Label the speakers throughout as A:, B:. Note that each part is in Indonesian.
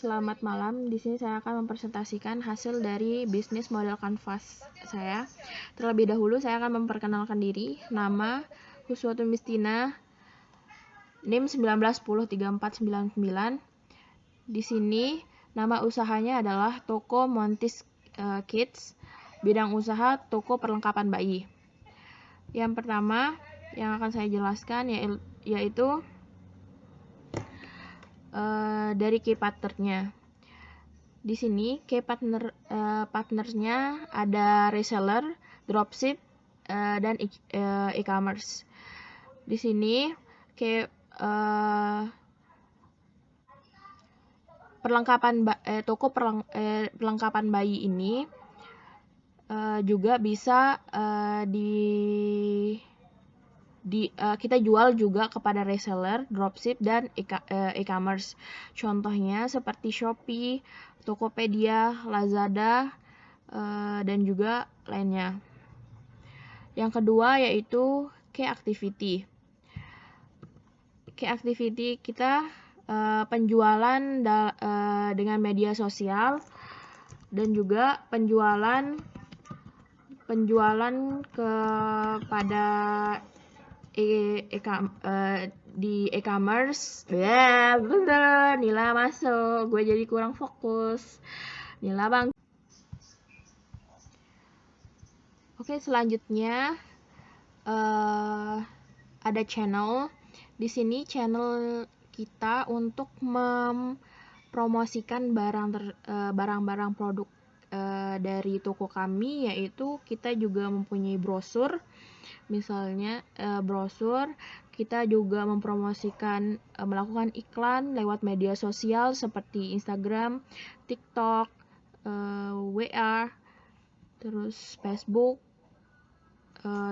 A: Selamat malam. Di sini saya akan mempresentasikan hasil dari bisnis model Canvas saya. Terlebih dahulu saya akan memperkenalkan diri. Nama Huswatun Mistina, NIM 19103499. Di sini nama usahanya adalah Toko Montis Kids. Bidang usaha toko perlengkapan bayi. Yang pertama yang akan saya jelaskan yaitu dari key partnernya. Di sini key partnernya ada reseller, dropship, dan e-commerce. Di sini toko perlengkapan bayi ini juga bisa kita jual juga kepada reseller, dropship, dan e-commerce. Contohnya seperti Shopee, Tokopedia, Lazada, dan juga lainnya. Yang kedua yaitu key activity. Key activity kita penjualan dengan media sosial dan juga penjualan kepada di e-commerce. Ya, bener, Nila masuk. Gue jadi kurang fokus. Nila bang. Oke, selanjutnya ada channel. Di sini channel kita untuk mempromosikan barang-barang produk dari toko kami, yaitu kita juga mempunyai brosur. Misalnya brosur, kita juga mempromosikan melakukan iklan lewat media sosial seperti Instagram, TikTok, WA, terus Facebook,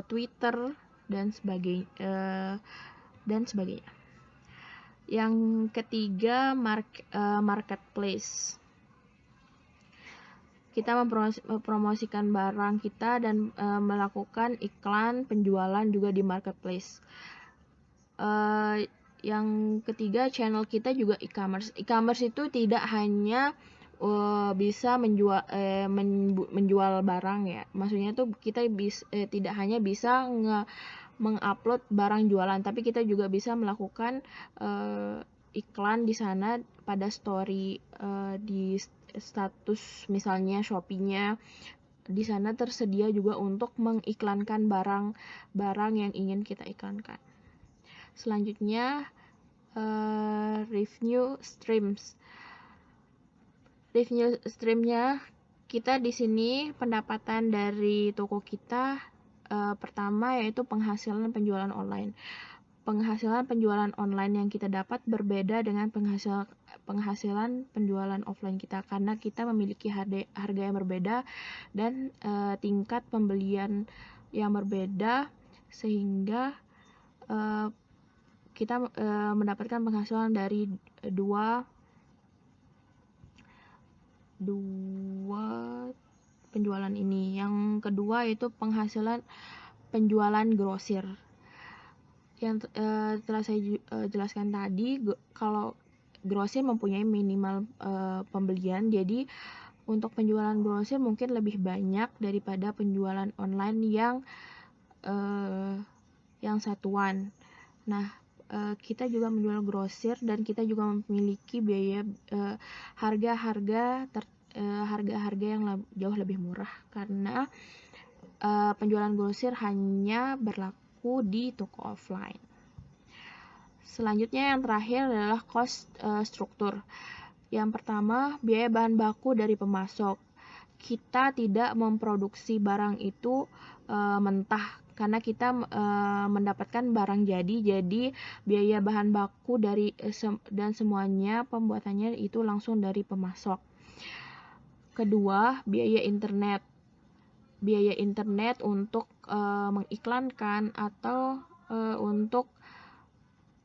A: Twitter, dan sebagainya. Yang ketiga marketplace. Kita mempromosikan barang kita dan melakukan iklan penjualan juga di marketplace. Yang ketiga channel kita juga e-commerce. E-commerce itu tidak hanya bisa menjual barang ya. Maksudnya tuh kita tidak hanya bisa mengupload barang jualan, tapi kita juga bisa melakukan iklan di sana pada story di status misalnya Shopee-nya. Di sana tersedia juga untuk mengiklankan barang yang ingin kita iklankan. Selanjutnya revenue streams. Revenue streamnya kita di sini pendapatan dari toko kita pertama yaitu penghasilan penjualan online. Penghasilan penjualan online yang kita dapat berbeda dengan penghasilan penjualan offline kita, karena kita memiliki harga yang berbeda dan tingkat pembelian yang berbeda, sehingga kita mendapatkan penghasilan dari dua penjualan ini. Yang kedua yaitu penghasilan penjualan grosir. Yang telah saya jelaskan tadi, kalau grosir mempunyai minimal pembelian, jadi untuk penjualan grosir mungkin lebih banyak daripada penjualan online yang satuan. Nah, kita juga menjual grosir dan kita juga memiliki biaya harga-harga yang jauh lebih murah, karena penjualan grosir hanya berlaku di toko offline. Selanjutnya yang terakhir adalah cost struktur. Yang pertama, biaya bahan baku dari pemasok. Kita tidak memproduksi barang itu mentah, karena kita mendapatkan barang jadi biaya bahan baku dan semuanya pembuatannya itu langsung dari pemasok. Kedua, biaya internet untuk mengiklankan atau untuk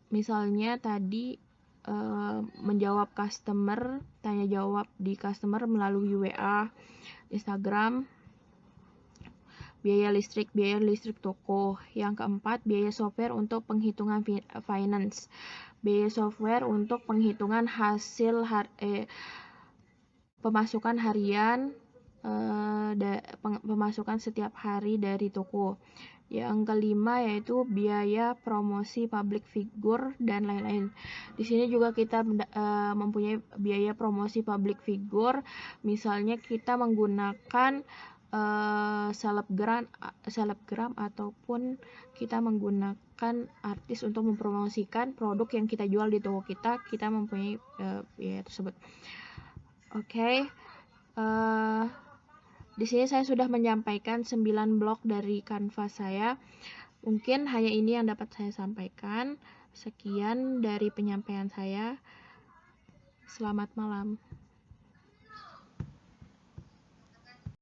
A: misalnya tadi menjawab tanya jawab di customer melalui WA, Instagram. biaya listrik toko. Yang keempat, biaya software untuk penghitungan finance. Biaya software untuk penghitungan hasil pemasukan harian, pemasukan setiap hari dari toko. Yang kelima yaitu biaya promosi public figure dan lain-lain. Di sini juga kita mempunyai biaya promosi public figure, misalnya kita menggunakan selebgram ataupun kita menggunakan artis untuk mempromosikan produk yang kita jual di toko kita mempunyai biaya tersebut. Oke. Di sini saya sudah menyampaikan 9 blok dari kanvas saya. Mungkin hanya ini yang dapat saya sampaikan. Sekian dari penyampaian saya. Selamat malam.